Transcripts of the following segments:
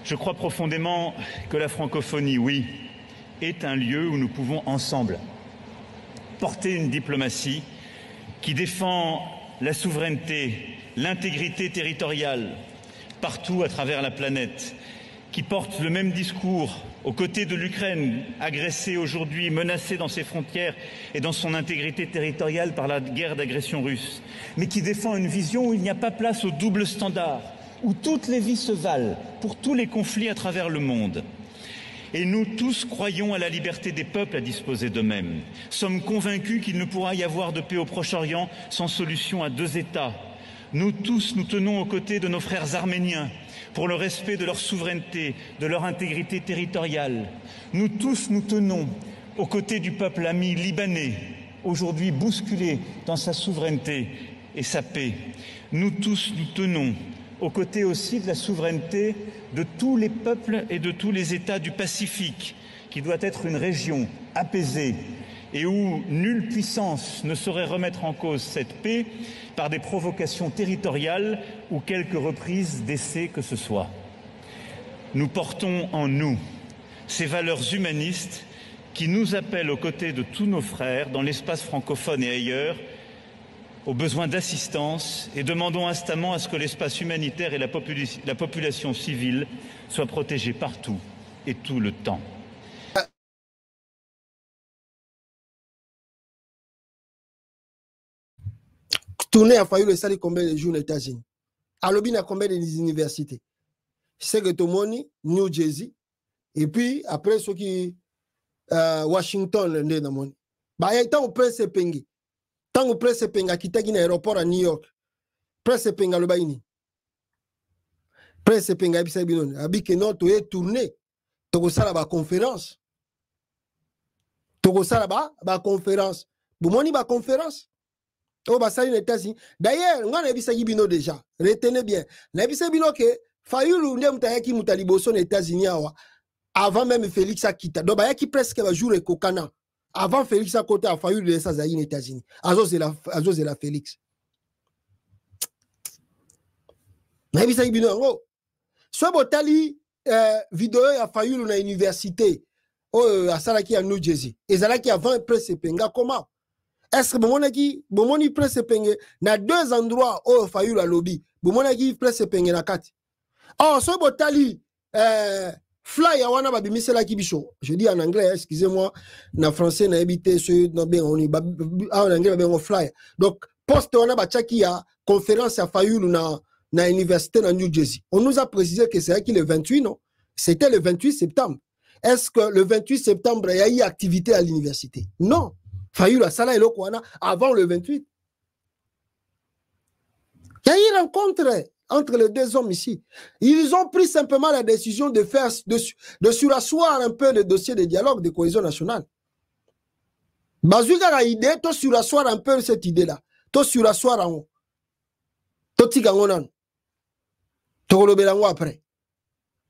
Je crois profondément que la francophonie, oui, est un lieu où nous pouvons ensemble porter une diplomatie qui défend la souveraineté, l'intégrité territoriale partout à travers la planète, qui porte le même discours aux côtés de l'Ukraine, agressée aujourd'hui, menacée dans ses frontières et dans son intégrité territoriale par la guerre d'agression russe, mais qui défend une vision où il n'y a pas place au double standard, où toutes les vies se valent pour tous les conflits à travers le monde. Et nous tous croyons à la liberté des peuples à disposer d'eux-mêmes. Sommes convaincus qu'il ne pourra y avoir de paix au Proche-Orient sans solution à deux États. Nous tous, nous tenons aux côtés de nos frères arméniens pour le respect de leur souveraineté, de leur intégrité territoriale. Nous tous, nous tenons aux côtés du peuple ami libanais, aujourd'hui bousculé dans sa souveraineté et sa paix. Nous tous, nous tenons aux côtés aussi de la souveraineté de tous les peuples et de tous les États du Pacifique, qui doit être une région apaisée et où nulle puissance ne saurait remettre en cause cette paix par des provocations territoriales ou quelques reprises d'essais que ce soit. Nous portons en nous ces valeurs humanistes qui nous appellent aux côtés de tous nos frères dans l'espace francophone et ailleurs, aux besoins d'assistance, et demandons instamment à ce que l'espace humanitaire et la population civile soient protégés partout et tout le temps. Tourner à Fayulu, ça dit combien de jours aux États-Unis? À Lobby, a combien d'universités? C'est que tout le monde, New Jersey, et puis après ceux qui Washington, le monde. Bah, il y a tant de presse pengi. Tant de presse penga qui t'a aéroport à New York. Presse penga le baini. Presse penga ebisa binon. Abi que non, tu es tourné. Toko sala ba conférence. Toko sala ba conférence. Boumoni ba conférence. Oh, bah, ça, les États-Unis. D'ailleurs, on a ebisa bino déjà. Retenez bien. Na ebisa bino que Fayulu ndem tayaki mutaliboso aux États-Unis avant même Félix Akita. Donc, il y a qui presque un jour et kokana. Avant Félix à côté, a fallu de ça aux États-Unis. Azos et la Félix. Mais il s'agit de soit botali vidéo a fallu dans l'université à Salaki à New Jersey. Et Salaki avant presse penga comment? Est-ce que bon presse penga na deux endroits où a fallu la lobby. Bon presse penga na kati. Oh, soit botali fly awana babimisela kibisho. Je dis en anglais, excusez-moi, en français na habité ce en anglais ben fly. Donc poste on a bachaki a conférence à Fayulu na université na New Jersey. On nous a précisé que c'est le 28 non? C'était le 28 septembre. Est-ce que le 28 septembre il y a eu activité à l'université? Non. Fayulu a sala eloko wana avant le 28. Il y a eu rencontre entre les deux hommes ici. Ils ont pris simplement la décision de faire, de surasseoir un peu le dossier de dialogue de cohésion nationale. Bazouga a idée, to surasseoir un peu cette idée-là. To surasseoir en haut. To tigangonan. To rolobelango après.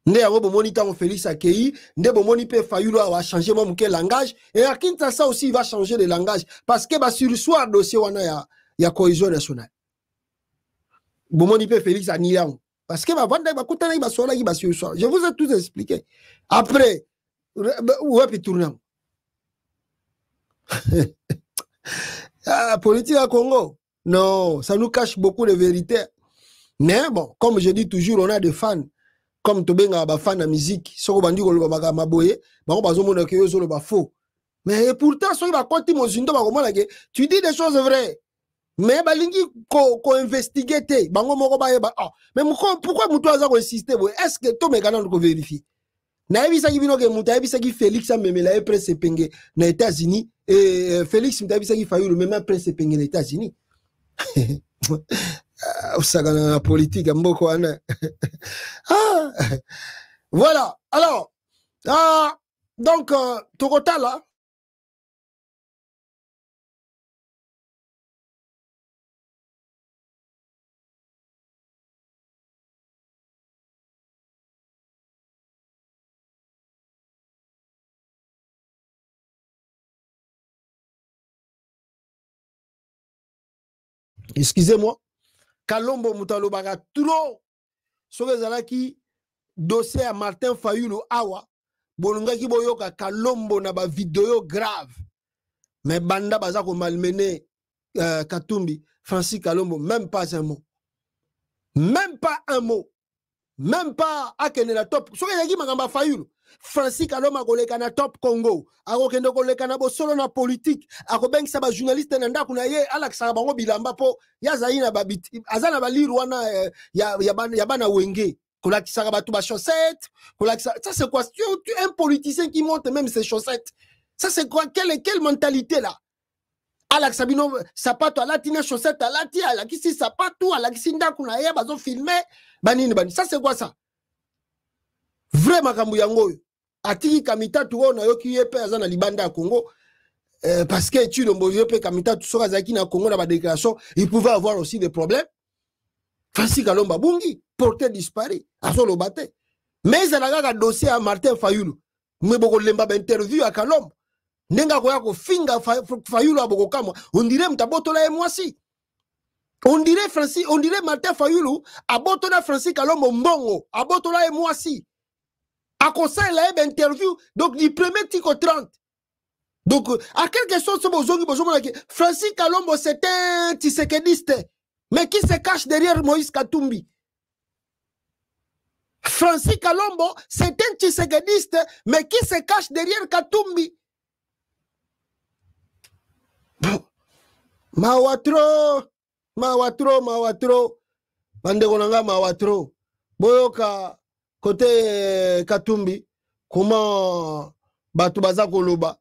Nde yango bomoni tango Félix Akei, nde bomoni pe Fayulu a changé mon langage. Et à Kinshasa aussi, il va changer de langage. Parce que ba surasseoir dossier wana ya cohésion nationale. Bomoni pe Félix Aniang. Parce que je vous ai tout expliqué. Après, où est-ce tournant? Politique à Congo. Non, ça nous cache beaucoup de vérités. Mais bon, comme je dis toujours, on a des fans. Comme Tobenga, des fans de musique. Si on dit que le baga maboye, faux. Mais pourtant, tu dis des choses vraies. Mais balingi ko investiguer te bango moko ba ah mais pourquoi mutu aza ko insister est-ce que to mekana ko vérifier na ebisa ki bino ke mutu ebisa ki Félix amemela e presse penge na États-Unis et Félix mutu ebisa ki Fayulu même presse penge na États-Unis usagana na politique mboko ana voilà alors donc Tokota là. Excusez-moi, Kalombo Mutalobaga trop. Sogezalaki dossier à Martin Fayulu awa bolunga ki boyoka Kalombo na ba vidéo grave mais banda baza ko malmener Katumbi Francis Kalombo même pas un mot, même pas un mot, même pas akene la top soki yaki makamba Fayulu Francis Kalombo koleka na top Congo akokende koleka na bosolo na politique akobengisa ba journaliste na ndako na ye alakisa bango bilamba po yazaina babiti azana baliru wana ya bana wenge kolakisa batu ba chaussettes kolakisa ça c'est quoi un politicien qui monte même ses chaussettes ça c'est quoi quelle mentalité là alakisa bino sapato alatina chaussette alati alakisi sapato alakisi ndako na ye bazo filmer banini bani ça c'est quoi ça vrai makambo yango atiki kamita tuo na yoki yepe azana libanda ya Congo parce que tu le yepe kamita tu soka zaki na Congo na ba déclaration il pouvait avoir aussi des problèmes Francis Kalombo bungi porté disparu azolo baté mais ça n'a dossier à Martin Fayulu mais boko lemba ba interview à Kalombo nenga ko yako finga Fayulu aboko kama on dirait mtabotola moi si on dirait Martin Fayulu abotola Francis Kalombo mbongo abotola moi si à conseil la interview donc du premier tico 30 donc à quelque chose Francis Kalombo c'est un Tshisekediste mais qui se cache derrière Moïse Katumbi. Francis Kalombo c'est un Tshisekediste mais qui se cache derrière Katumbi. Mawatro bande konanga mawatro boyoka côté Katumbi comment batu baza koloba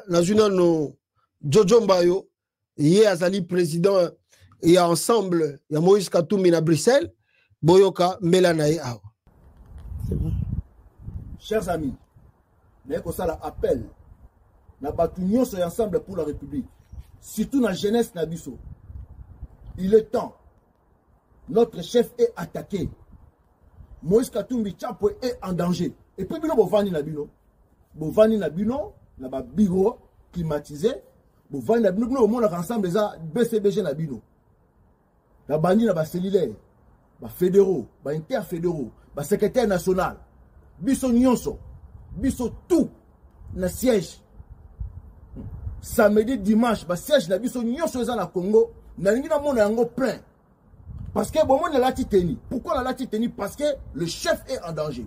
na juna no Jojo Mbayo yé azali président et ensemble ya Moïse Katumbi na Bruxelles boyoka melanae awa. C'est bon. Chers amis, mais que ça l'appel na batu nyonso ensemble pour la République, surtout la jeunesse na biso. Il est temps. Notre chef est attaqué. Moïse Katumbi Chapo est en danger. Et puis, Bovani Nabino. Bovani Nabino, na ba bureau climatisé. Bovani Nabino, nous, au monde, ensemble, les BCBG Nabino. La bandi, na ba cellulaire. Ba fédéraux, ba interfédéraux, ba secrétaire national. Biso Nyonso. Biso tout. Na siège. Samedi, dimanche, ba siège na biso Nyonso na Congo. Na l'ingina monde yango plein. Parce que bon, on l'a tenu. Pourquoi on l'a tenu? Parce que le chef est en danger.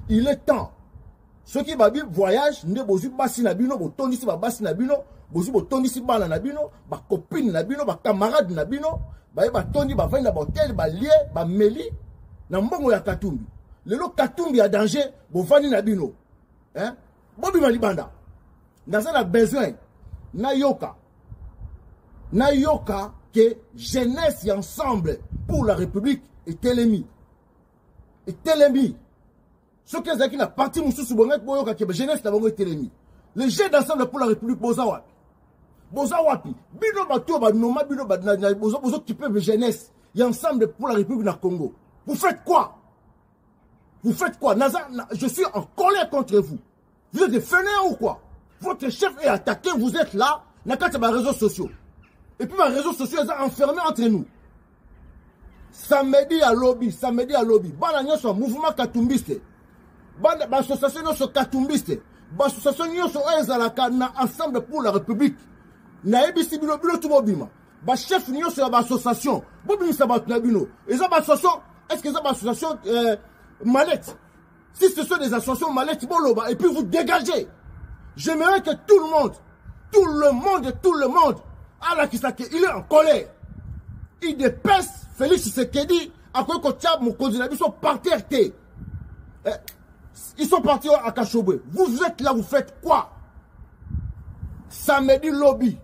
Il est temps. Ceux qui va voyage, ne bozu basi nabino, bo tondi si ba basi nabino, bozu bo tondi si bana nabino, ba copine nabino, ba camarade nabino, ba tondi ba venda ba hotel, ba lié, ba meli, na mbongo ya Katumbi. Lelo Katumbi a danger, bo vani nabino. Hein? Bobi malibanda. Dans ça, on a besoin. Na yoka que jeunesse et ensemble pour la République est ennemi. Est ennemi. Ce qui est la partie moussou soubonnet pour que jeunesse est ennemi. Les jeunes d'ensemble pour la République, bozawapi. Bozawapi. Bino bato ba noma bino ba bozo qui peut jeunesse et ensemble pour la République na Congo. Vous faites quoi? Vous faites quoi? Je suis en colère contre vous. Vous êtes des fainéants ou quoi? Votre chef est attaqué, vous êtes là, n'a qu'à les réseaux sociaux. Et puis les réseaux sociaux sont enfermés entre nous. Samedi à lobby. Bana nyoso mouvement katumbiste. Bana association nyoso katumbiste. Association nyoso ezalaka na ensemble pour la République. Na ebisi bino tout bobima. Ba chef nyoso ya ba association. Bobima sa ba bino. Eza ba association, est-ce que ça ba association mallette? Si ce sont des associations mallettes boloba et puis vous dégagez. J'aimerais que tout le monde, Allah Kisake, il est en colère. Il dépasse Félix Tshisekedi, après que Tchab Moukodi sont partis RT. Ils sont partis à Kachobé. Vous êtes là, vous faites quoi? Samedi lobby.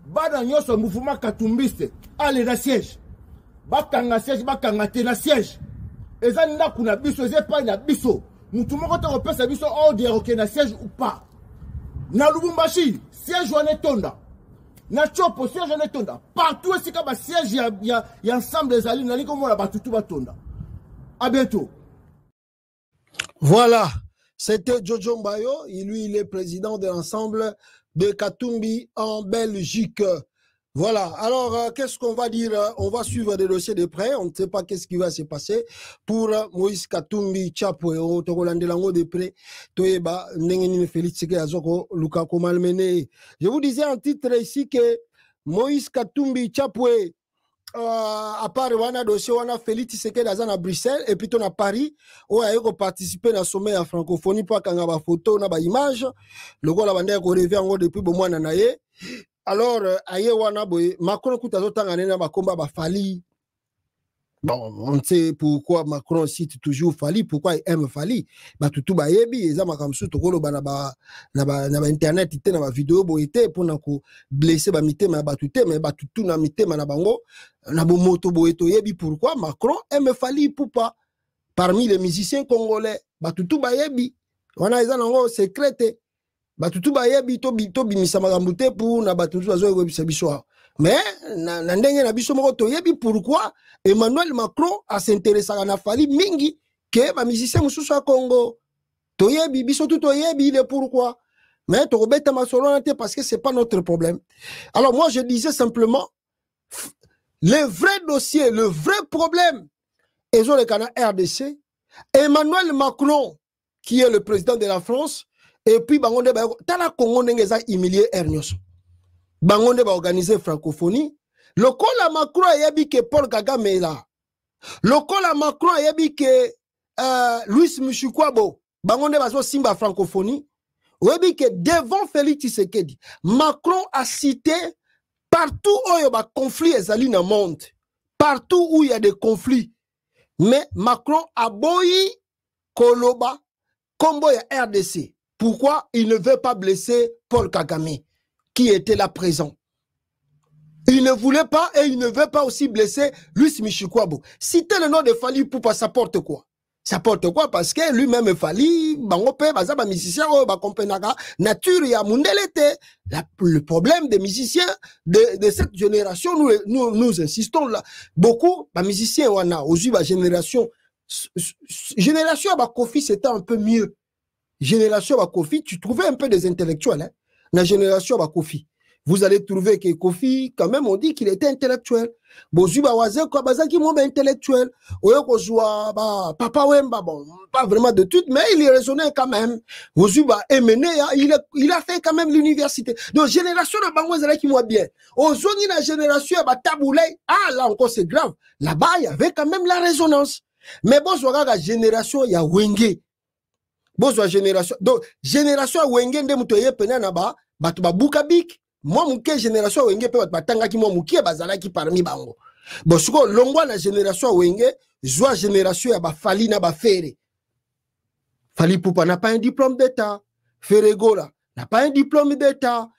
Bada nyoso mouvement katumbiste. Allez, na siège. Bakanga siège, bakanga te na siège. Ezanda kuna biso, ezepa na biso. Tout le monde repère sa biso ordre ok na siège ou pas. Na Lubumbashi, siège ou tonda. Na Chopo, siège ou tonda. Partout ici, quand il siège, il y a ensemble des alliés, il y a comme on a tout tonda. À bientôt. Voilà, c'était Jojo Mbayo. Il est président de l'ensemble de Katumbi en Belgique. Voilà, alors qu'est-ce qu'on va dire? On va suivre des dossiers de près, on ne sait pas qu'est-ce qui va se passer pour Moïse Katumbi Chapwe, Togolandelango de près, Toyeba, Nengenine Félix Seke Azoko, Luka Komalmene. Je vous disais en titre ici que Moïse Katumbi Chapwe, à part wana dossier wana Félix Seke Azan à Bruxelles et puis on à Paris, où a participé dans le sommet à francophonie pour qu'on ait des photos, des images, le gars la bandère qu'on revient en depuis bon mois nanaye. Alors, aye wana boy, Macron kuta zotanga nena bakomba ba Fali. Bon, on sait pourquoi Macron cite toujours Fali, pourquoi il aime Fali. Ba tutu ba yebi, eza makamsu tokolo ba na ba internet ite na ba vidéo boyete pour na ko blesser ba mitema ba tuté mais ba tutu na mitema na bango na bo moto boyeto yebi pourquoi Macron aime Fali Poupa. Parmi les musiciens congolais, ba tutu ba yebi. Wana eza nango secrète. Batutu ba yebi to bimisa makambo te pour na batutu bazo yebisa biso. Mais na ndenge na biso moko to yebi pourquoi Emmanuel Macron a s'intéressé à na Fali mingi que ba musicien mususu a Congo. To yebi biso tout to yebi le pourquoi. Mais to robeta masolo te parce que c'est pas notre problème. Alors moi je disais simplement le vrai dossier, le vrai problème ils ont le canal RDC, Emmanuel Macron qui est le président de la France. Et puis, bangonde ba tala Congo n'engeza humilié Ernioso. Bangonde ba organiser francophonie. Le col à Macron a yabi que Paul Kagame est là. Le col à Macron a yabi que Louis Mushikwabo. Bangonde ba so simba francophonie. Yabi que devant Félix Tshisekedi, Macron a cité partout où il y a des conflits ezali na monde. Partout où il y a des conflits. Mais Macron a boyi Koloba Kombo ya RDC. Pourquoi il ne veut pas blesser Paul Kagame, qui était là présent? Il ne voulait pas et il ne veut pas aussi blesser Louis Mushikwabo. Citer le nom de Fali Poupa, ça porte quoi? Ça porte quoi? Parce que lui-même Fali, bangope, bazaba musicien, bakompenaka, nature ya mundelete. Le problème des musiciens de cette génération, nous insistons là. Beaucoup, les musiciens, aujourd'hui, la génération à Kofi, c'était un peu mieux. Génération à Kofi, tu trouvais un peu des intellectuels. Hein? La génération à Kofi. Vous allez trouver que Kofi, quand même, on dit qu'il était intellectuel. Bozuba Wazen, quoi, bazaki mon intellectuel. Oyoko Zoua, Papa Wemba, bon, pas vraiment de tout, mais il est raisonnait quand même. Bozuba Emene, il a fait quand même l'université. Donc, génération à Bangouazala qui moi bien. Ozoni, la génération à Taboulay, ah, là encore, c'est grave. Là-bas, il y avait quand même la résonance. Mais bon, la génération, il y a Wenge. Bozwa génération. Donc, génération à Wenge, nde mutoye pena na ba, batuba bukabik. Moi, mouke génération à Wenge, pe batanga ki moi moukie bazala ki parmi bango. Bon, suko, longwa na génération à Wenge, zwa génération à ba Fali na ba Fere. Fali Poupa n'a pas un diplôme d'état. Ferregola n'a pas un diplôme d'état.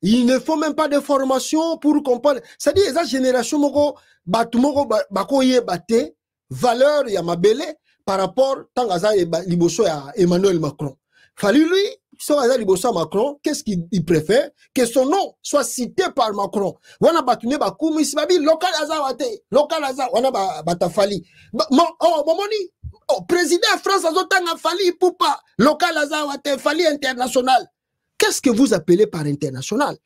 Il ne faut même pas de formation pour comprendre. C'est-à-dire, la génération moko, batu moko, bako ye bate, valeur ya mabele, par rapport à Liboso à Emmanuel Macron. Fallu lui, soit Liboso à Macron, qu'est-ce qu'il préfère? Que son nom soit cité par Macron. Wana batune ba koumi sibabi local azawate, local aza wana bata Fali. Momoni, président France azotanga Fali Poupa, local azawate, Fali international. Qu'est-ce que vous appelez par international?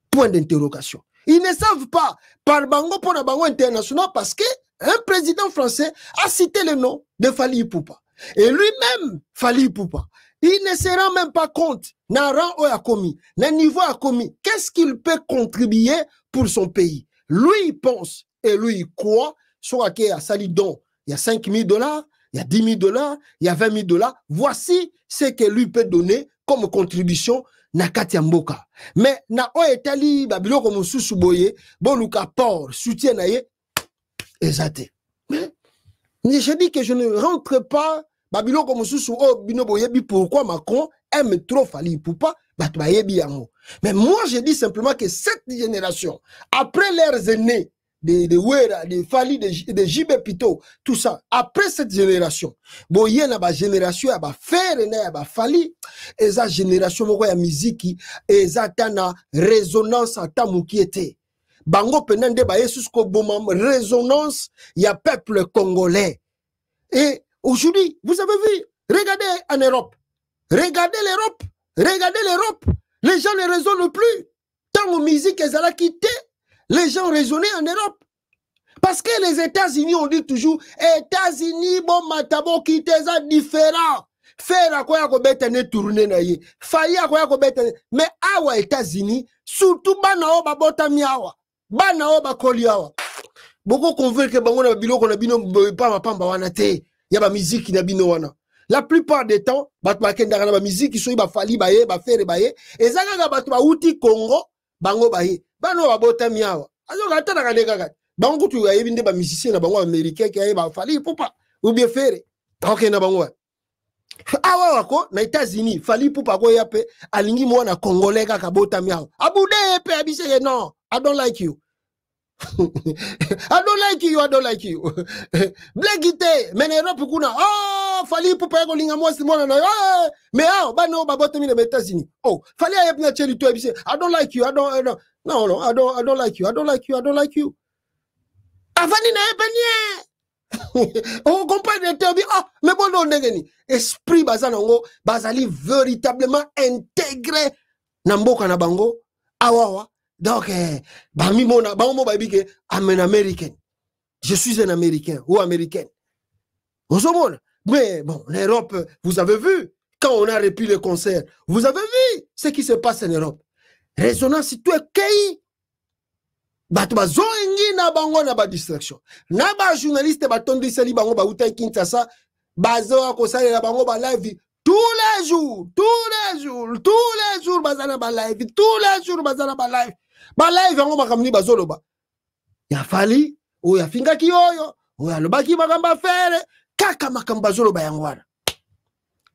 Point d'interrogation. Ils ne savent pas par bango pour la bango international parce que un président français a cité le nom de Fali Poupa. Et lui-même, Fali Poupa, il ne se rend même pas compte, n'a rang où a commis, n'a niveau a commis. Qu'est-ce qu'il peut contribuer pour son pays? Lui, il pense et lui, il croit, soit qu'il y a Salidon, il y a $5 000, il y a $10 000, il y a $20 000. Voici ce que lui peut donner comme contribution na Katia Mboka. Mais na o etali babilo comme sous boye, boluka port, soutien na ye, exacté. Mais je dis que je ne rentre pas babilo comme sous bino boyebi pourquoi Macron aime trop Fali Poupa, mais moi je dis simplement que cette génération, après leurs aînés, de Wera, de Fali, de JB Pito, tout ça, après cette génération, bon, il y a une génération, il y a faire, il y a Fali, et cette génération, il y a musique, et ça a une résonance à Tamoukiete. Bango penende ba yesus ko bomam résonance, il y a peuple congolais. Et aujourd'hui, vous avez vu, regardez en Europe, regardez l'Europe, les gens ne raisonnent plus. Tant que musique, ils ont quitté, les gens raisonnaient en Europe. Parce que les États-Unis, on dit toujours, États-Unis, bon, matabo, qui est différent. Faire à quoi qu'on bête ne tourner na ye. Failli à quoi qu'on bête. Mais awa États-Unis, surtout banao ba botami awa. Banao ba koli awa. Beaucoup convaincu que bango na bilo qu'on a bino pas ma pamba wana te. Ya ba musique na bino wana. La plupart des temps, bat ba kenda na ba musique so ba fali ba ye, ba faire ba ye. Ezanga ga bat ba uti Congo, bango ba ye. Bano ba botami awa. Azo gata na kale kaka. Bango tu ya yebinde ba musicien na bango américain qui ya ba fali popa ou bien faire. OK na bango. Awa wako na États-Unis fali pour pas goya pe alingi mwana congolais kaka bota miao abude pe abise non I don't like you. I don't like you, I don't like you. Blegite men Europe kuna oh fali pour pas golinga mwasi mwana na mais ah bano ba bota mi na États-Unis oh fali ayep na cheri to abise I don't like you, I don't no I don't like you, I don't like you, I don't like you. Avani na epenie. On comprend les termes, ah, mais bon, non, esprit bazanango, bazali véritablement intégré Namboka na bango, awawa. Donc, bami mona, bango babike, I'm an American. Je suis un Américain ou américaine. On se montre. Mais bon, l'Europe, vous avez vu, quand on a repris le concert, vous avez vu ce qui se passe en Europe. Résonance, tu es kei. Bato bazoengi na bango na ba distraction na ba journaliste batondi seli bango ba uta Kinshasa bazo akosala na bango ba live tous les jours bazana ba live tous les jours bazana ba live bango makamni bazoloba ya fali o ya finga kiyoyo o ya lobaki makamba fere kaka makamba bazoloba yango wana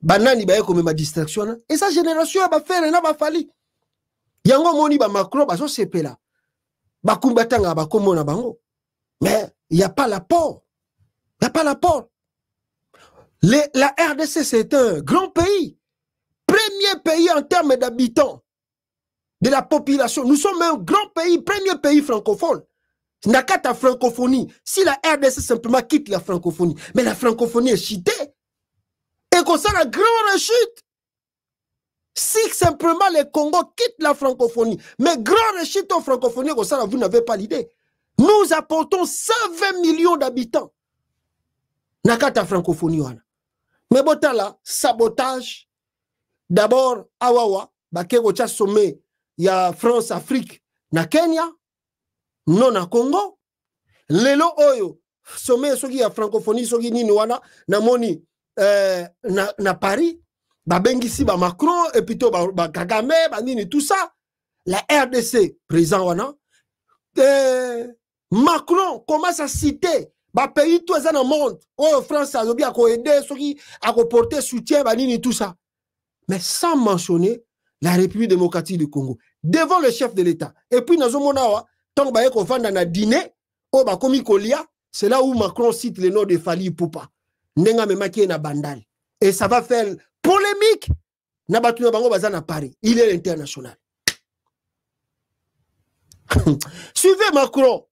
banani ba yeko ma distraction et sa génération ba fere na ba fali yango moni ba Macron bazo sepela. Bakumbatanga bakomo na bango. Mais il n'y a pas l'apport. Il n'y a pas l'apport. La RDC, c'est un grand pays. Premier pays en termes d'habitants. De la population. Nous sommes un grand pays, premier pays francophone. N'a qu'à ta francophonie. Si la RDC simplement quitte la francophonie, mais la francophonie est chitée. Et qu'on sent la grande rechute. Si simplement le Congo quitte la francophonie, mais grand rechute en francophonie, vous n'avez pas l'idée. Nous apportons 120 millions d'habitants. Nakata francophonie. Mais botala, sabotage. D'abord, awawa, bakego cha sommet, il y a France, Afrique, na Kenya, non na Congo. Lelo oyo, sommet, soki ya francophonie, soki nini wana, na moni, na Paris. Babengisi ba Macron et plutôt ba Kagame ba nini tout ça la RDC présent wana Macron commence à citer ba pays tout ça dans le monde oh France a bien ko aider ceux qui a porter soutien ba nini tout ça mais sans mentionner la République démocratique du Congo devant le chef de l'État et puis nazo mona wa tant ba ko vanda na dîner oh ba komi kolia c'est là où Macron cite le nom de Fali Ipupa ndenga memaki na bandal et ça va faire polémique. Nabatuna bango bazana Paris. Il est international. Suivez Macron.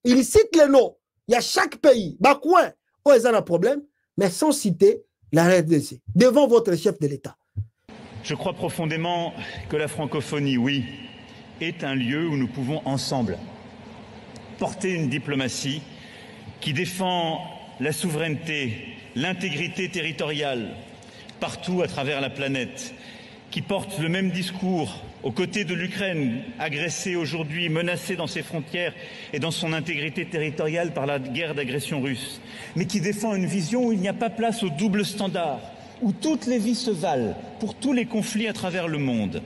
Il cite les noms. Il y a chaque pays. Bakouin. Oh, ils ont un problème. Mais sans citer la RDC. Devant votre chef de l'État. Je crois profondément que la francophonie, oui, est un lieu où nous pouvons ensemble porter une diplomatie qui défend la souveraineté, l'intégrité territoriale, partout à travers la planète, qui porte le même discours aux côtés de l'Ukraine, agressée aujourd'hui, menacée dans ses frontières et dans son intégrité territoriale par la guerre d'agression russe, mais qui défend une vision où il n'y a pas place au double standard, où toutes les vies se valent pour tous les conflits à travers le monde.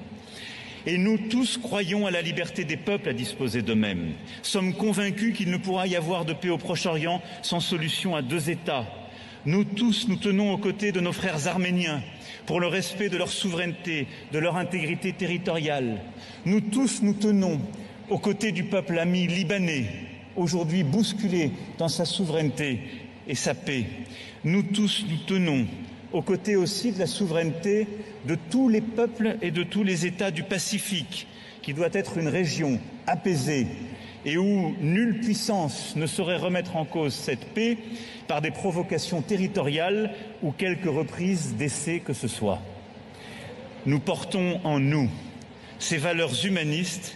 Et nous tous croyons à la liberté des peuples à disposer d'eux-mêmes. Sommes convaincus qu'il ne pourra y avoir de paix au Proche-Orient sans solution à deux États. Nous tous, nous tenons aux côtés de nos frères arméniens pour le respect de leur souveraineté, de leur intégrité territoriale. Nous tous, nous tenons aux côtés du peuple ami libanais, aujourd'hui bousculé dans sa souveraineté et sa paix. Nous tous, nous tenons aux côtés aussi de la souveraineté de tous les peuples et de tous les États du Pacifique, qui doit être une région apaisée et où nulle puissance ne saurait remettre en cause cette paix par des provocations territoriales ou quelques reprises d'essais que ce soit. Nous portons en nous ces valeurs humanistes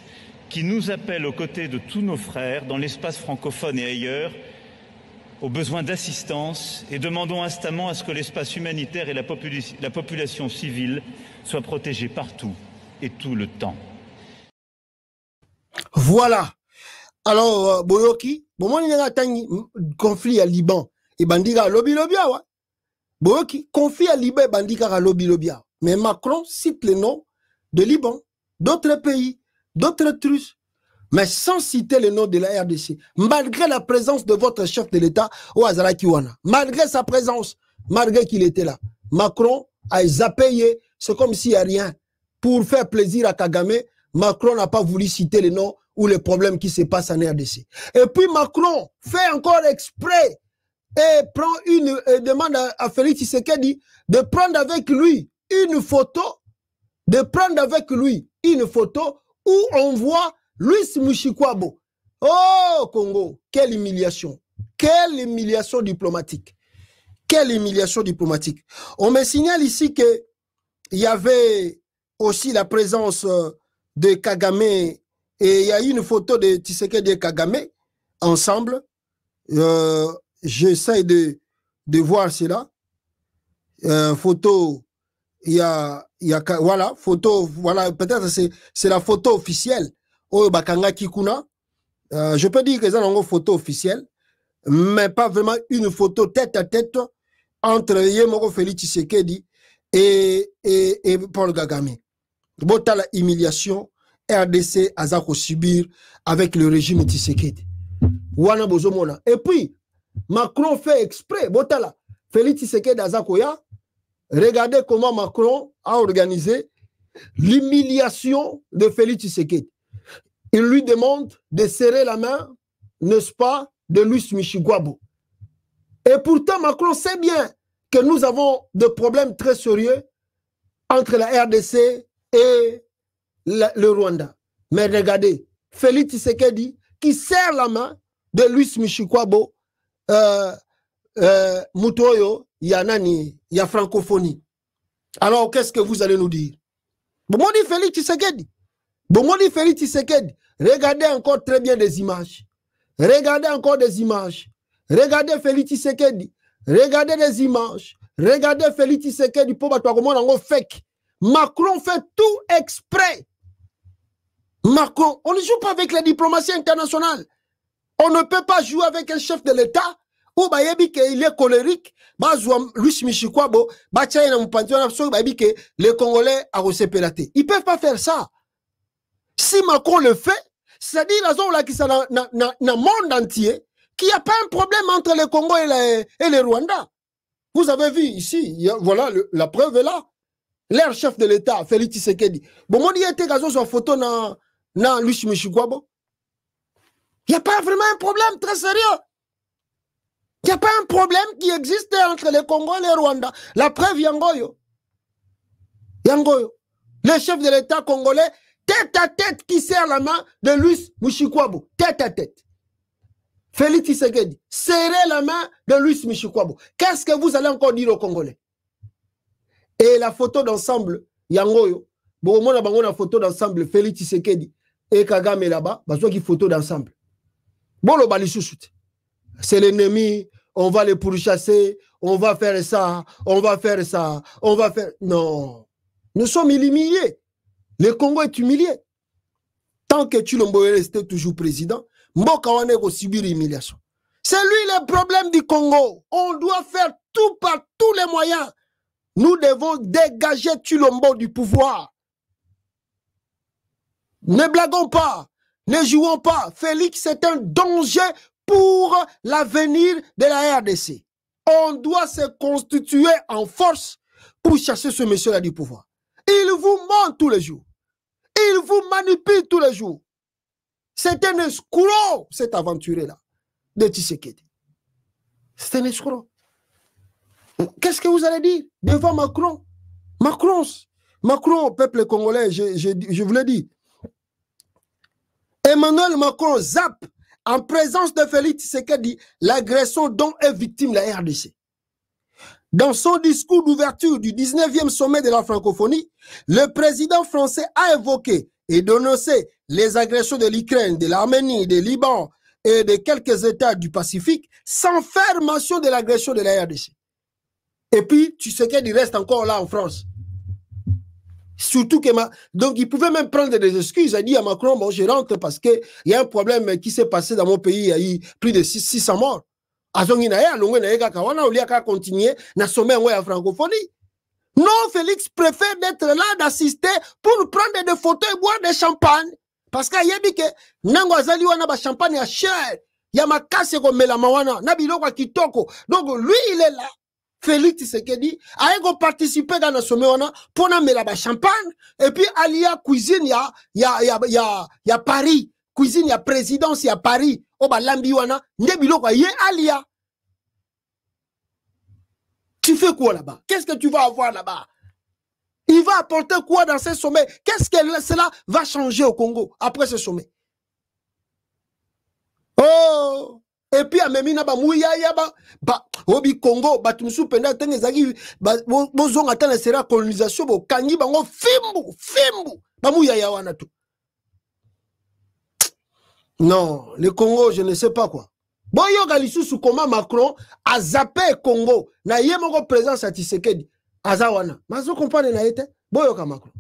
qui nous appelle aux côtés de tous nos frères dans l'espace francophone et ailleurs aux besoins d'assistance et demandons instamment à ce que l'espace humanitaire et la population civile soient protégés partout et tout le temps. Voilà. Alors, Boyoki, bon, il y a un conflit à Liban et Bandika lobby lobia, ouais. Boyoki, conflit à Liban et Bandika lobby lobia. Mais Macron cite les noms de Liban, d'autres pays, d'autres trucs, mais sans citer le nom de la RDC. Malgré la présence de votre chef de l'État, Ouazara Kiwana, malgré sa présence, malgré qu'il était là, Macron a zappé, c'est comme s'il n'y a rien. Pour faire plaisir à Kagame, Macron n'a pas voulu citer les noms ou les problèmes qui se passent en RDC. Et puis Macron fait encore exprès et prend demande à Félix Tshisekedi de prendre avec lui une photo, où on voit Louis Mushikwabo. Oh Congo, quelle humiliation diplomatique. Quelle humiliation diplomatique. On me signale ici que il y avait aussi la présence de Kagame et il y a eu une photo de Tshisekedi et Kagame ensemble. J'essaie de voir cela. Photo, voilà, photo, voilà, peut-être c'est la photo officielle. Oh, Bakanga Kikuna. Je peux dire que c'est une photo officielle, mais pas vraiment une photo tête à tête entre Yemoro Félix Tshisekedi et Paul Kagame. Bota la humiliation, RDC Azako subir avec le régime Tshisekedi. Wana bozomona. Et puis, Macron fait exprès, Botala, Félix Tshisekedi Azakoya, regardez comment Macron a organisé l'humiliation de Félix Tshisekedi. Il lui demande de serrer la main, n'est-ce pas, de Louis Mushikwabo. Et pourtant, Macron sait bien que nous avons des problèmes très sérieux entre la RDC et le Rwanda. Mais regardez, Félix Tshisekedi qui serre la main de Louis Mushikwabo, Mutoyo, Yanani, il y a francophonie. Alors, qu'est-ce que vous allez nous dire? Bon, moi, dit Félix Tshisekedi. Bon, moi, dit Félix Tshisekedi. Regardez encore très bien des images. Regardez encore des images. Regardez Félix Tshisekedi. Regardez des images. Regardez Félix Tshisekedi pour battre comment fake. Macron fait tout exprès. Macron, on ne joue pas avec la diplomatie internationale. On ne peut pas jouer avec un chef de l'État ou il est colérique. Louis Mushikwabo, les Congolais a reçu. Ils ne peuvent pas faire ça. Si Macron le fait, c'est-à-dire dans le monde entier qu'il n'y a pas un problème entre le Congo et le Rwanda. Vous avez vu ici, voilà, la preuve est là. Leur chef de l'État, Félix Tshisekedi. Bon, on dit que sur photo dans Louis Mushikwabo. Il n'y a pas vraiment un problème très sérieux. Il n'y a pas un problème qui existe entre le Congo et le Rwanda. La preuve, Yangoyo. Le chef de l'État congolais, tête à tête, qui serre la main de Louis Mushikwabo. Tête à tête. Félix Tshisekedi, serrez la main de Louis Mushikwabo. Qu'est-ce que vous allez encore dire aux Congolais? Et la photo d'ensemble, Yangoyo. Bon, moi, on a la photo d'ensemble, Félix Tshisekedi et Kagame là-bas, parce qu'il y a une photo d'ensemble. Bon, le balisousout. C'est l'ennemi, on va les pourchasser, on va faire ça, on va faire ça, on va faire... Non. Nous sommes humiliés. Le Congo est humilié. Tant que Tshilombo est resté toujours président, Mboka Wane va subir l'humiliation. C'est lui le problème du Congo. On doit faire tout par tous les moyens. Nous devons dégager Tshilombo du pouvoir. Ne blaguons pas. Ne jouons pas. Félix, c'est un danger pour l'avenir de la RDC. On doit se constituer en force pour chasser ce monsieur-là du pouvoir. Il vous ment tous les jours. Il vous manipule tous les jours. C'est un escroc, cet aventuré-là, de Tshisekedi. C'est un escroc. Qu'est-ce que vous allez dire devant Macron? Macron, peuple congolais, je vous l'ai dit. Emmanuel Macron zappe en présence de Félix Tshisekedi l'agression dont est victime la RDC. Dans son discours d'ouverture du 19e sommet de la francophonie, le président français a évoqué et dénoncé les agressions de l'Ukraine, de l'Arménie, du Liban et de quelques États du Pacifique sans faire mention de l'agression de la RDC. Et puis, tu sais qu'il reste encore là en France. Surtout que donc il pouvait même prendre des excuses. Il a dit à Macron, bon, je rentre parce qu'il y a un problème qui s'est passé dans mon pays, il y a eu plus de 600 morts. Continuer na sommet à francophonie. Non, Félix préfère d'être là, d'assister pour prendre des photos et boire des champagne. Parce qu'il y a dit que nango azali wana ba champagne à cher. Il y a ma casse comme melamawana, nabiloko kitoko. Donc lui il est là. Félix Tshisekedi a participé dans le sommet pour amener la champagne et puis alia cuisine il y a Paris cuisine il y a présidence il y a Paris au balambi wana ndebilo kwa ye alia. Tu fais quoi là-bas? Qu'est-ce que tu vas avoir là-bas? Il va apporter quoi dans ce sommet? Qu'est-ce que cela va changer au Congo après ce sommet? Oh! Et puis à Memina obi Congo batumsu penda tenge zaki bozonga atana sera colonisation bo kangi bango fimbu bamuya ya wana tu. Non, le Congo je ne sais pas quoi. Boyo galisusu comment Macron a zappé Congo na yemoko présence à Tshisekedi azawana. Mazo comprendre na été boyo ka Macron.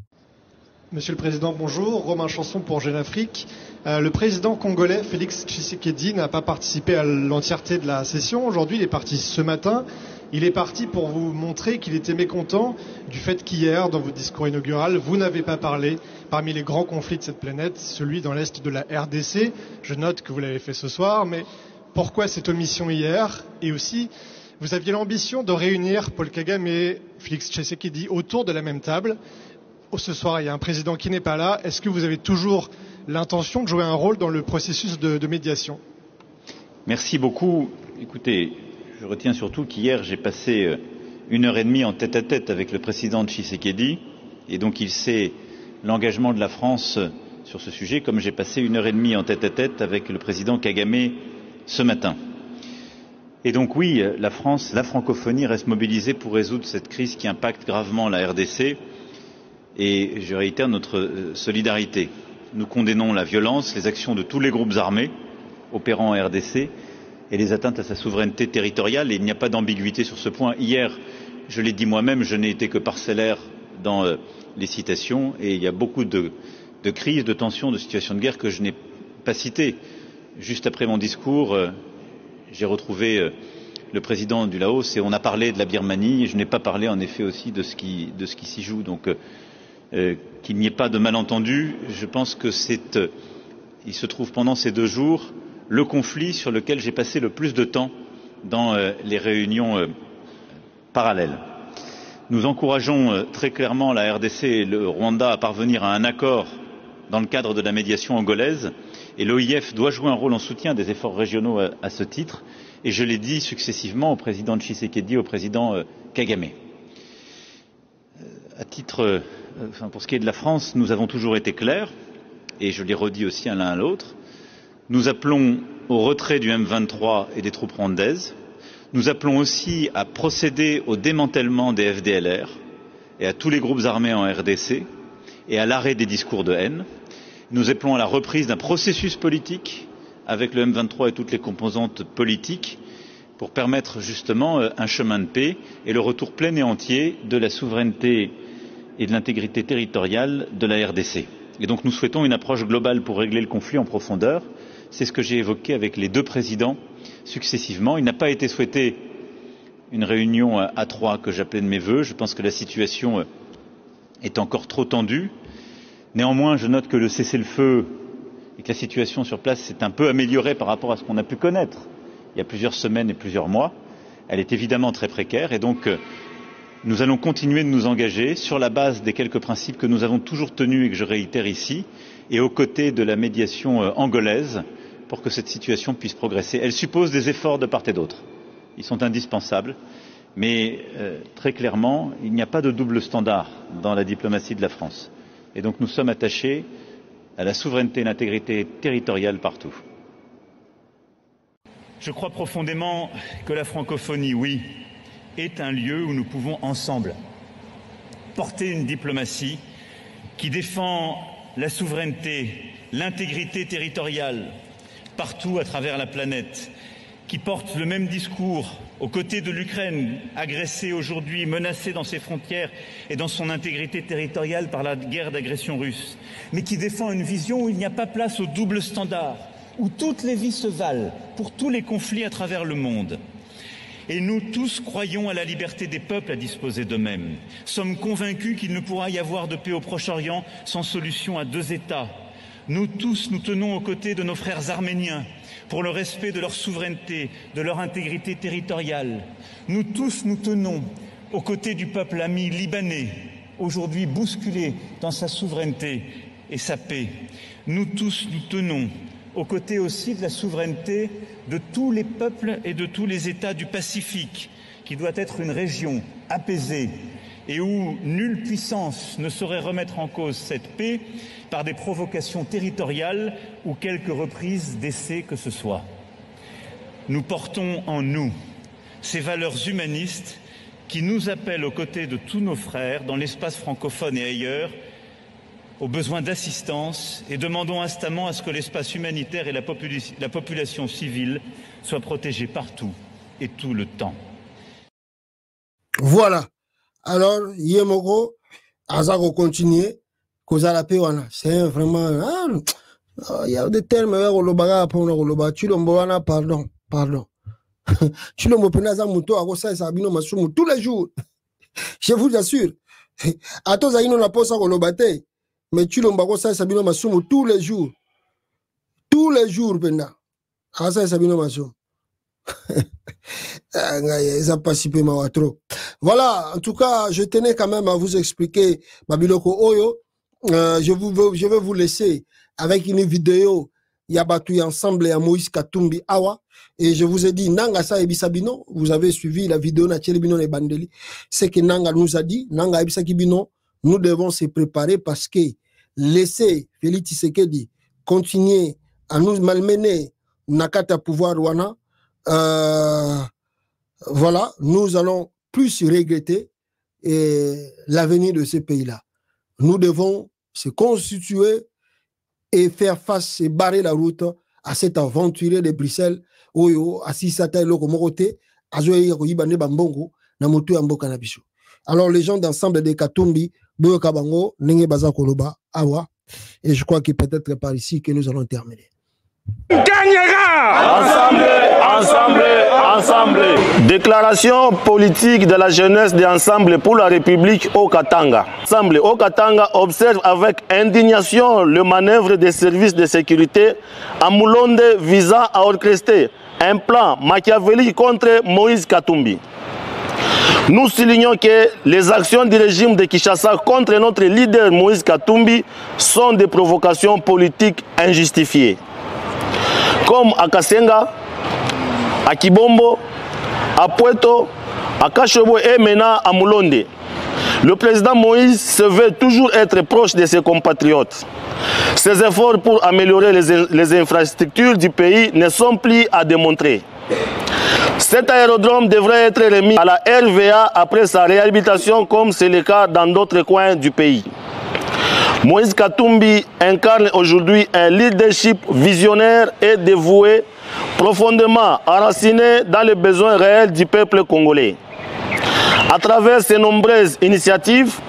Monsieur le Président, bonjour. Romain Chanson pour Jeune Afrique. Le président congolais Félix Tshisekedi n'a pas participé à l'entièreté de la session. Aujourd'hui, il est parti ce matin. Il est parti pour vous montrer qu'il était mécontent du fait qu'hier, dans votre discours inaugural, vous n'avez pas parlé parmi les grands conflits de cette planète, celui dans l'Est de la RDC. Je note que vous l'avez fait ce soir, mais pourquoi cette omission hier? Et aussi, vous aviez l'ambition de réunir Paul Kagame et Félix Tshisekedi autour de la même table. Ce soir, il y a un président qui n'est pas là. Est-ce que vous avez toujours l'intention de jouer un rôle dans le processus de médiation? Merci beaucoup. Écoutez, je retiens surtout qu'hier, j'ai passé 1h30 en tête-à-tête avec le président Tshisekedi, et donc il sait l'engagement de la France sur ce sujet, comme j'ai passé 1h30 en tête-à-tête avec le président Kagame ce matin. Et donc oui, la France, la francophonie reste mobilisée pour résoudre cette crise qui impacte gravement la RDC. Et je réitère notre solidarité. Nous condamnons la violence, les actions de tous les groupes armés opérant en RDC et les atteintes à sa souveraineté territoriale. Et il n'y a pas d'ambiguïté sur ce point. Hier, je l'ai dit moi-même, je n'ai été que parcellaire dans les citations et il y a beaucoup de crises, de tensions, de situations de guerre que je n'ai pas citées. Juste après mon discours, j'ai retrouvé le président du Laos et on a parlé de la Birmanie et je n'ai pas parlé en effet aussi de ce qui s'y joue. Donc qu'il n'y ait pas de malentendu, je pense que il se trouve pendant ces 2 jours le conflit sur lequel j'ai passé le plus de temps dans les réunions parallèles. Nous encourageons très clairement la RDC et le Rwanda à parvenir à un accord dans le cadre de la médiation angolaise et l'OIF doit jouer un rôle en soutien des efforts régionaux à ce titre et je l'ai dit successivement au président Tshisekedi et au président Kagame. Pour ce qui est de la France, nous avons toujours été clairs, et je l'ai redit aussi à l'un à l'autre. Nous appelons au retrait du M23 et des troupes rwandaises. Nous appelons aussi à procéder au démantèlement des FDLR et à tous les groupes armés en RDC et à l'arrêt des discours de haine. Nous appelons à la reprise d'un processus politique avec le M23 et toutes les composantes politiques pour permettre justement un chemin de paix et le retour plein et entier de la souveraineté et de l'intégrité territoriale de la RDC. Et donc nous souhaitons une approche globale pour régler le conflit en profondeur. C'est ce que j'ai évoqué avec les 2 présidents successivement. Il n'a pas été souhaité une réunion à 3 que j'appelais de mes vœux. Je pense que la situation est encore trop tendue. Néanmoins, je note que le cessez-le-feu et que la situation sur place s'est un peu améliorée par rapport à ce qu'on a pu connaître il y a plusieurs semaines et plusieurs mois. Elle est évidemment très précaire et donc nous allons continuer de nous engager sur la base des quelques principes que nous avons toujours tenus et que je réitère ici et aux côtés de la médiation angolaise pour que cette situation puisse progresser. Elle suppose des efforts de part et d'autre. Ils sont indispensables, mais très clairement, il n'y a pas de double standard dans la diplomatie de la France. Et donc nous sommes attachés à la souveraineté et l'intégrité territoriale partout. Je crois profondément que la francophonie, oui, est un lieu où nous pouvons ensemble porter une diplomatie qui défend la souveraineté, l'intégrité territoriale partout à travers la planète, qui portent le même discours aux côtés de l'Ukraine, agressée aujourd'hui, menacée dans ses frontières et dans son intégrité territoriale par la guerre d'agression russe, mais qui défend une vision où il n'y a pas place au double standard, où toutes les vies se valent pour tous les conflits à travers le monde. Et nous tous croyons à la liberté des peuples à disposer d'eux-mêmes. Sommes convaincus qu'il ne pourra y avoir de paix au Proche-Orient sans solution à deux États. Nous tous, nous tenons aux côtés de nos frères arméniens pour le respect de leur souveraineté, de leur intégrité territoriale. Nous tous, nous tenons aux côtés du peuple ami libanais, aujourd'hui bousculé dans sa souveraineté et sa paix. Nous tous, nous tenons aux côtés aussi de la souveraineté de tous les peuples et de tous les États du Pacifique, qui doit être une région apaisée et où nulle puissance ne saurait remettre en cause cette paix par des provocations territoriales ou quelques reprises d'essais que ce soit. Nous portons en nous ces valeurs humanistes qui nous appellent aux côtés de tous nos frères dans l'espace francophone et ailleurs aux besoins d'assistance et demandons instamment à ce que l'espace humanitaire et la population civile soient protégés partout et tout le temps. Voilà. Alors, Yemoko, Azako continue, c'est vraiment... Il y a des termes, pardon. Tous les jours. Je vous assure. Attends, on a pas ça mais tu l'as ça Sabino Masumu tous les jours. Tous les jours, Penda. Ah, ça Sabino Masumu. Voilà, en tout cas, je tenais quand même à vous expliquer Babiloko Oyo. Je vais vous laisser avec une vidéo Yabatu ensemble à Moïse Katumbi Awa. Et je vous ai dit, Nanga Sa Ebisabino, vous avez suivi la vidéo na Bino et Bandeli. C'est que Nanga nous a dit, Nanga Ebisakibino, nous devons se préparer parce que laisser Félix Tshisekedi continuer à nous malmener Nakata pouvoir Wana, voilà, nous allons plus regretter l'avenir de ce pays-là. Nous devons se constituer et faire face et barrer la route à cet aventurier de Bruxelles, Oyo, Assisata et Lokomorote, Azoe Yibane Bambongo, Namotu Amboka Nabiso. Alors, les gens d'ensemble de Katumbi, Boyo Kabango, Nenge Baza Koloba, Awa, et je crois que peut-être par ici que nous allons terminer. Gagnera! Ensemble, ensemble, ensemble. Déclaration politique de la jeunesse d'Ensemble pour la République au Katanga. Ensemble au Katanga observe avec indignation le manœuvre des services de sécurité à Moulonde visant à orchestrer un plan machiavélique contre Moïse Katumbi. Nous soulignons que les actions du régime de Kinshasa contre notre leader Moïse Katumbi sont des provocations politiques injustifiées. Comme à Kasenga, à Kibombo, à Puerto, à Kashobo et maintenant à Moulonde. Le président Moïse se veut toujours être proche de ses compatriotes. Ses efforts pour améliorer les infrastructures du pays ne sont plus à démontrer. Cet aérodrome devrait être remis à la RVA après sa réhabilitation comme c'est le cas dans d'autres coins du pays. Moïse Katumbi incarne aujourd'hui un leadership visionnaire et dévoué, profondément enraciné dans les besoins réels du peuple congolais. À travers ses nombreuses initiatives,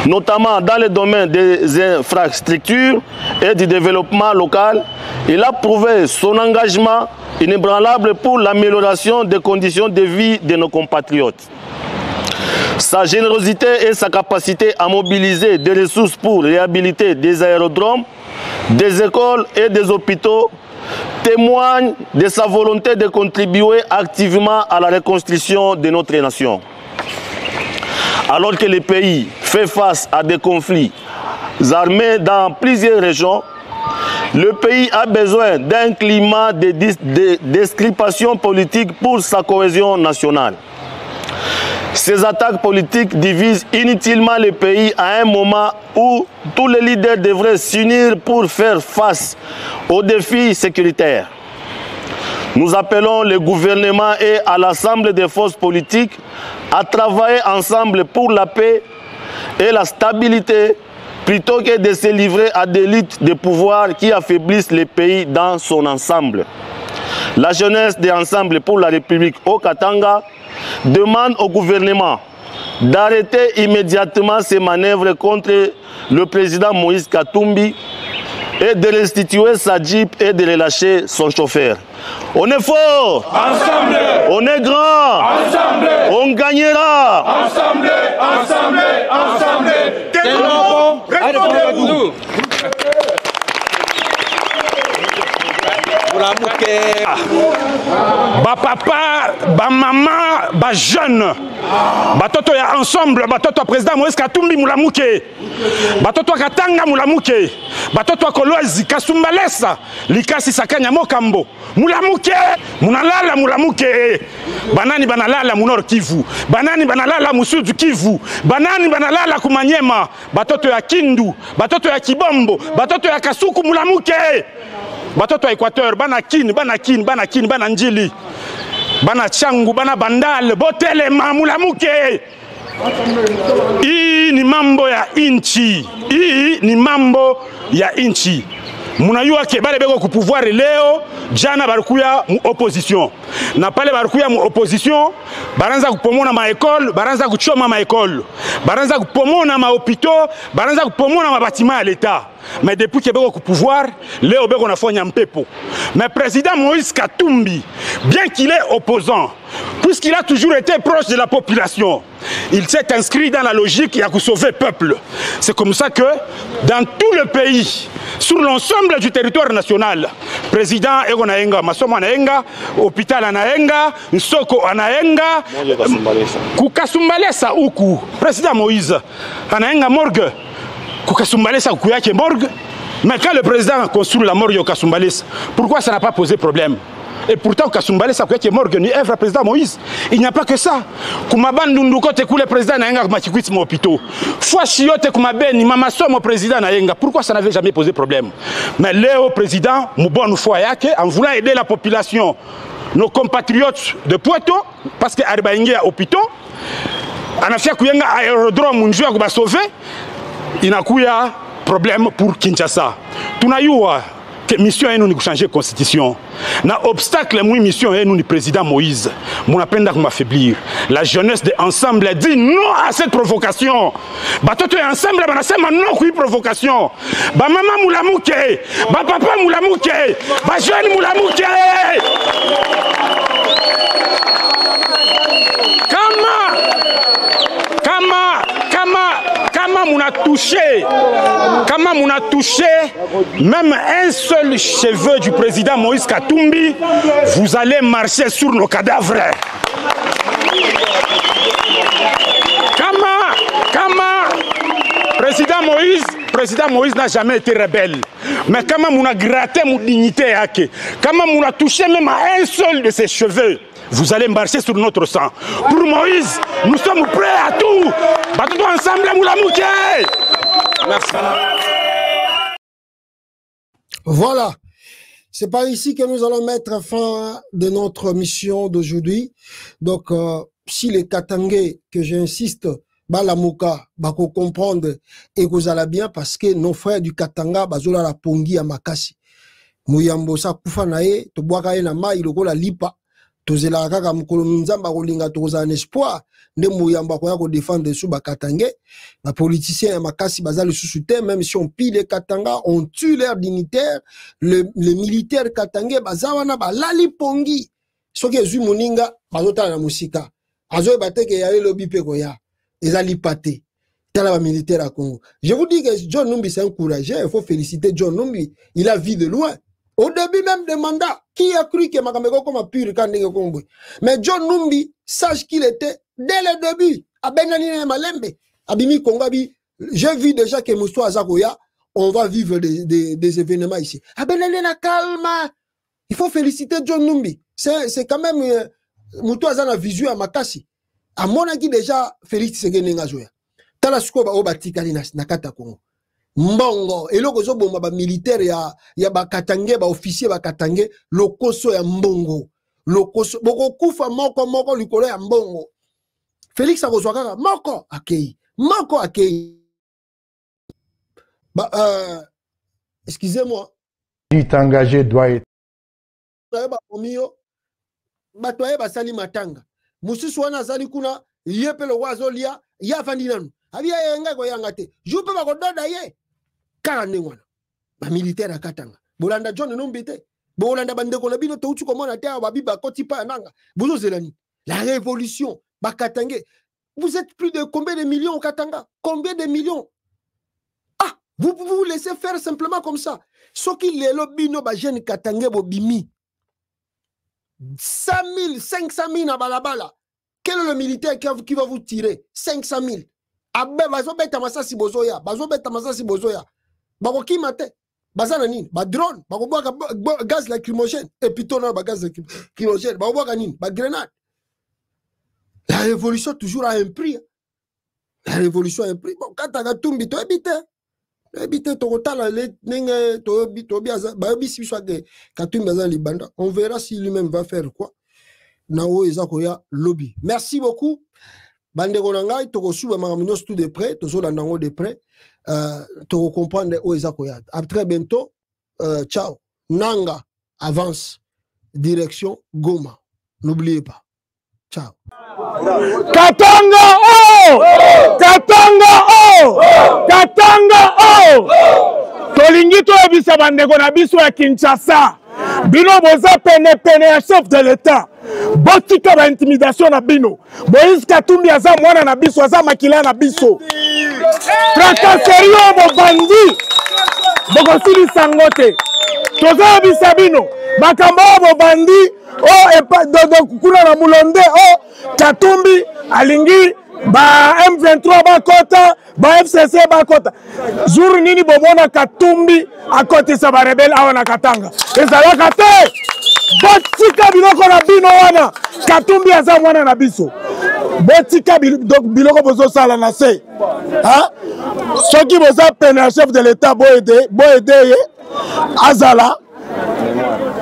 notamment dans le domaine des infrastructures et du développement local, il a prouvé son engagement inébranlable pour l'amélioration des conditions de vie de nos compatriotes. Sa générosité et sa capacité à mobiliser des ressources pour réhabiliter des aérodromes, des écoles et des hôpitaux témoignent de sa volonté de contribuer activement à la reconstruction de notre nation. Alors que le pays fait face à des conflits armés dans plusieurs régions, le pays a besoin d'un climat de description politique pour sa cohésion nationale. Ces attaques politiques divisent inutilement le pays à un moment où tous les leaders devraient s'unir pour faire face aux défis sécuritaires. Nous appelons le gouvernement et à l'ensemble des forces politiques à travailler ensemble pour la paix et la stabilité, plutôt que de se livrer à des luttes de pouvoir qui affaiblissent le pays dans son ensemble. La jeunesse de Ensemble pour la République au Katanga demande au gouvernement d'arrêter immédiatement ces manœuvres contre le président Moïse Katumbi et de restituer sa Jeep et de relâcher son chauffeur. On est fort, ensemble. On est grand, ensemble. On gagnera, ensemble, ensemble, ensemble. Répondez-vous. Ba papa, ba maman, ba jeune, ba toto ya ensemble, ba toto président Moïse Katumbi mulamuke, ba toto Katanga mulamuke, ba toto Kolwezi Kasumbalesa, likasi sakanya mokambo, mulamuke, munalala mulamuke, banani banalala munor Kivu, banani banalala musudu Kivu, banani banalala kumanyema, ba toto ya Kindu, ba toto ya Kibombo, ba toto ya Kasuku mulamuke. Batoto ya Équateur, bana kin, bana njili, bana changu, bana bandal, botele mamulamuke. Hii ni mambo ya inchi. Hii ni mambo ya inchi. Munayua ke bale beko ku pouvoir leo, jana barukuya mu opposition. Na pale barukuya mu opposition, baranza kupomona ma école, baranza kuchoma ma école. Baranza kupomona ma hôpitaux, baranza kupomona ma bâtiment à l'État. Mais depuis que beko ku pouvoir, leo beko na fonya mpepo. Mais président Moïse Katumbi, bien qu'il est opposant, puisqu'il a toujours été proche de la population, il s'est inscrit dans la logique et a sauvé le peuple. C'est comme ça que dans tout le pays, sur l'ensemble du territoire national, président Ego Naenga, Masomo Naenga, hôpital Anaenga, Nsoko Anaenga, Kukasumbalesa Uku, président Moïse, Anaenga morgue, Kukasumbalesa Ukuyake morgue. Mais quand le président construit la morgue au Kasumbalesa, pourquoi ça n'a pas posé problème? Et pourtant, Kasumbalesa qui est mort, ni œuvre président Moïse. Il n'y a pas que ça. Kumabandu kote kule président Naenga machikwiti mo hôpitaux. Fois chiote kumabeni mama somo président Naenga. Pourquoi ça n'avait jamais posé problème? Mais Léo président, mu bonne foi yake, en voulant aider la population, nos compatriotes de Poitou, parce que Aribaingi a hôpitaux, anafia kuyenga aérodrome njua kuba sauver, inakuya problème pour Kinshasa. Tunayua mission est nous de changer la constitution. Na obstacle mou mission est nous le président Moïse. Mon appel à m'affaiblir. La jeunesse de Ensemble a dit non à cette provocation. Batoto Ensemble a dit non à cette provocation. Ba maman moulamouke, ba papa moulamouke, ba jeune moulamouke. Comment on a touché même un seul cheveu du président Moïse Katumbi, vous allez marcher sur nos cadavres. Comment président Moïse n'a jamais été rebelle. Mais comment on a gratté mon dignité, comment on a touché même à un seul de ses cheveux, vous allez marcher sur notre sang. Pour Moïse, nous sommes prêts à tout. Battons ensemble à Moulamouké. Merci. Voilà. C'est par ici que nous allons mettre fin de notre mission d'aujourd'hui. Donc, si les Katangais, que j'insiste, Balamouka, bako comprendre et que vous allez bien parce que nos frères du Katanga, bazola la pongi à Makasi. Mouyambo sa kufanae, to boakae na mai lokola lipa. Tozela kaka mukolo nzamba kolinga toza un espoir nde mouyamba koya ko défendre sous bakatangé ba politiciens ya makasi bazali sous te même si on pille les Katanga on tue leurs dignitaires les militaires katangé bazawana ba lali pongi soki ezui moninga bazota na musika azo bateke ya lobi pe koya ezali paté tala ba militaire à Congo. Je vous dis que John Numbi c'est encouragé, il faut féliciter John Numbi, il a vu de loin. Au début même des mandats, qui a cru que Makamego comme un pur Kandenge Kombo? Mais John Numbi, sache qu'il était dès le début, à Benganine Malembe, à Bimi Kongabi, j'ai vu déjà que Mousso Azakoya, on va vivre des événements ici. À Benganine calme, il faut féliciter John Numbi. C'est quand même, Mousso Azana visu à Makasi. À mon avis déjà, Félix Segenenga Zoya. Talasuko ba obatikali na kata Kongo. Mbongo eloko zo bomba ba militaire ya ba Katangé ba officier ba Katangé lokoso ya mbongo lokoso boko kufa moko likolo ya mbongo Félix akozwa kaka moko akei Excusez-moi. Dit engagé doit être. Batoye basali matanga. Mususu wana zali kuna yepelo wazolia ya fandinanu. Abia yenga ko yangate. Jupe ba kododa ye. Kala nengwana. Ba militaire akatanga. Bolanda John nombite. Bolanda bandeko la bino toutu komona te babiba kotipa nanga. Bozo zelani. La révolution bakatangé. Vous êtes plus de combien de millions au Katanga? Combien de millions? Ah, vous pouvez vous laisser faire simplement comme ça. Ce qui les lobino ba jeune Katangé bobimi. 100 000, 500 000 à balabala. Quel est le militaire qui va vous tirer? 500 000. Abe bazo beta masasi bozoya. Bazo beta masasi bozoya. Bako ki mate? Bazana nini? Ba drone. Bako boka gaz lacrymogène. Et puis ton ba gaz lacrymogène. Bako boka nini? Ba grenade. La révolution toujours a un prix. La révolution a un prix. Bon, quand tu as tout tu habites. On verra si lui-même va faire quoi. Lobby. Merci beaucoup. Bande Gonangai, tu suivre Maraminos tout de près, tu l'andango de près. Tu comprendre où est Zakoya. À très bientôt. Ciao. Nanga avance. Direction Goma. N'oubliez pas. Ciao. Katanga oh! Katanga oh! Katanga oh! Tolingi to ebisa bandeko na biso ya Kinshasa. Bino boza pene ya chef de l'État. Botika ba intimidation na bino. Moïse Katumbi aza mwana na biso, aza makila na biso. Tracasserie bo bandi. Boko sili sangote. Toza ebisa bino. Makambo bo bandi. Oh, et pas de kuna na mulonde. Oh, Katumbi alingi ba M23 ba kota, ba FCC ba kota. Jour nini bomona Katumbi a côté sa ba rebelle awana Katanga. Ezala kate. Botika biloko na bino wana. Katumbi aza mwana na biso. Botika biloko bozo sala na se. Hein? Soki boza pena chef de l'État bo aider azala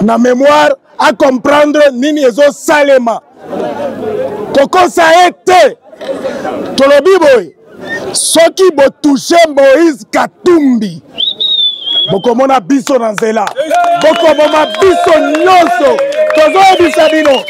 na mémoire à comprendre nini ezo salema koko sa été tolobi boy soki bo toucher Moïse Katumbi bokomona biso na nzela bokomona biso nyonso tozo ebisa bino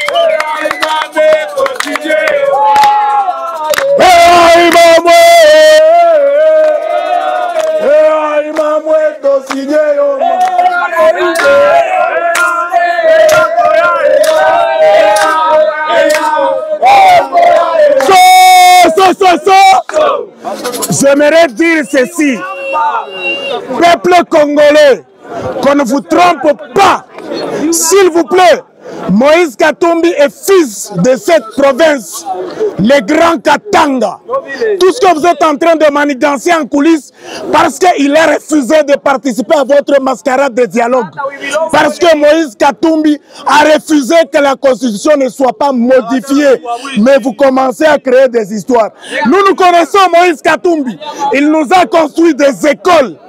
J'aimerais dire ceci, peuple congolais, qu'on ne vous trompe pas, s'il vous plaît. Moïse Katumbi est fils de cette province, le grand Katanga. Tout ce que vous êtes en train de manigancer en coulisses, parce qu'il a refusé de participer à votre mascarade de dialogue. Parce que Moïse Katumbi a refusé que la constitution ne soit pas modifiée. Mais vous commencez à créer des histoires. Nous connaissons Moïse Katumbi. Il nous a construit des écoles.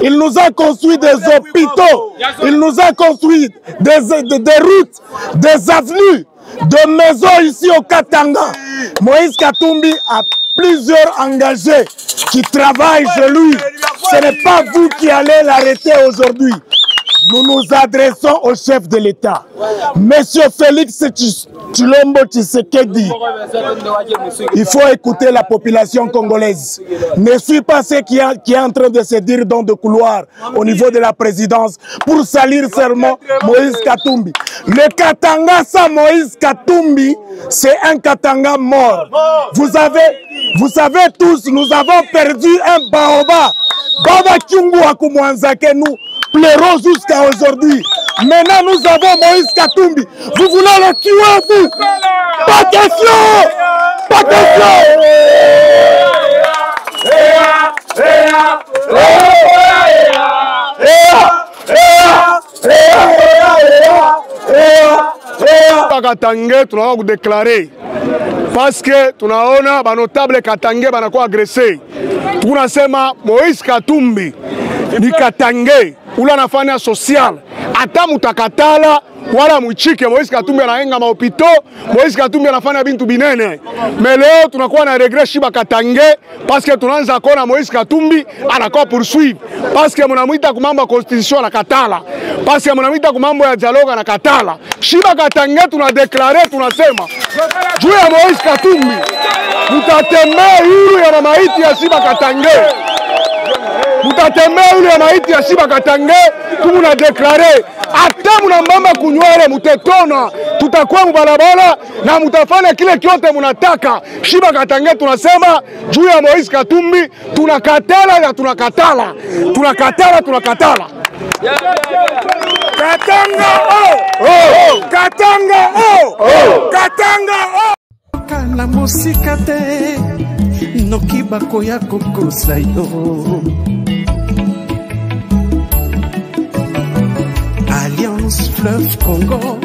Il nous a construit des hôpitaux. Il nous a construit des routes, des avenues, des maisons ici au Katanga. Moïse Katumbi a plusieurs engagés qui travaillent chez lui. Ce n'est pas vous qui allez l'arrêter aujourd'hui. Nous nous adressons au chef de l'État. Monsieur Félix Tshilombo Tshisekedi, il faut écouter la population congolaise. Ne suis pas ce qui est en train de se dire dans des couloirs au niveau de la présidence pour salir seulement Moïse Katumbi. Le Katanga sans Moïse Katumbi, c'est un Katanga mort. Vous savez tous, nous avons perdu un baobab. Baba Kyungu Akumwanzake, nous pleurons jusqu'à aujourd'hui. Maintenant, nous avons Moïse Katumbi. Vous voulez le tuer, vous? Pas question! Pas question! Katangé, tu vas déclarer. Parce que tunaona banotable Katangé banakuwa agressé. Tunasema Moïse Katumbi ni Katangé ula anafanya social ata mutakatala wala muchike Moïse Katumbi anaenga mahopito, Moïse Katumbi anafanya bintu binene. Mais leo tunakuwa na regret shiba Katange parce que tunaanza kuona Moïse Katumbi anakuwa poursuivre parce que mnamuita kwa mambo ya constitution na katala, parce que mnamuita kwa mambo ya dialogue na katala. Shiba Katange tunadeklare, tunasema juu ya Moïse Katumbi mutatemea yulu ya maiti ya Shiba Katange, mutatemea yulu ya maiti ya Shiba Katange. Tumuna deklare ata munambamba kunywele mutetona, tutakuwa mubalabala na mutafanya kile kyote munataka. Shiba Katange tunasema juu ya Moïse Katumbi tunakatala na tunakatala, tunakatala, tunakatala. Katanga oh! Katanga oh! Katanga oh! Kana musika te nokiba koya kokosa yo. Alliance Fleuve Congo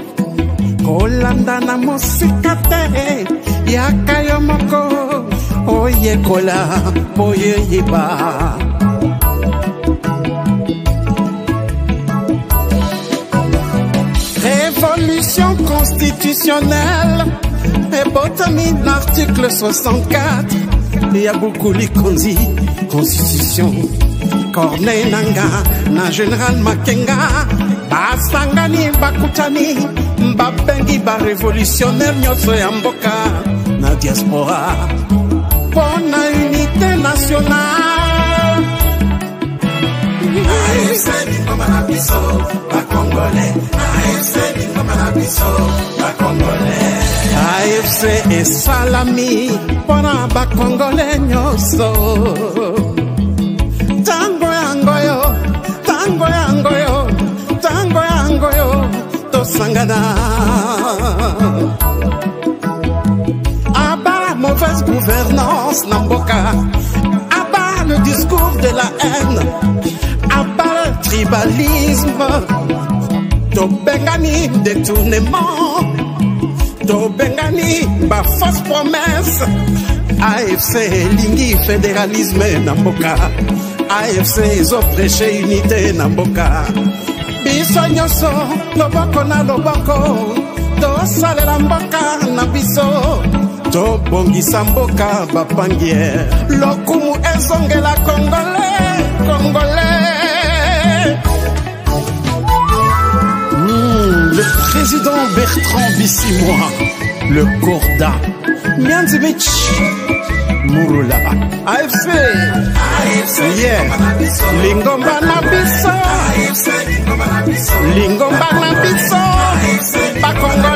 kolanda na musika te yakayo moko oye kola oye yeba. Révolution constitutionnelle et botami l'article 64. Il y a beaucoup de constitution. Corneille Nanga, na général Makenga, basangani bakutani, babengi ba révolutionnaire nyoso ya mboka na diaspora. Pour la unité nationale. AFC Lingoma na biso, ba Congolais. AFC Lingoma na biso, ba Congolais. AFC et salami, pona ba Congolais nyoso. Tango yangoyo, tango yangoyo, tango yangoyo, tosangana. Aba la mauvaise gouvernance namboka, aba le discours de la haine. Abat tribalisme, to bengani détournement, to bengani ba fausse promesse. AFC lingi fédéralisme namboka, AFC ils ont prêché unité namboka. Biso nyoso loboko na loboko, to sale la mboka na biso, to bongisa mboka bapangier. Lokumu ezongela Congolais, Congolais. Le président Bertrand Bissimois, le Corda, Nyanzimich, Murula, AFC, yeah, Lingomba na biso, Lingomba na biso, Bakongo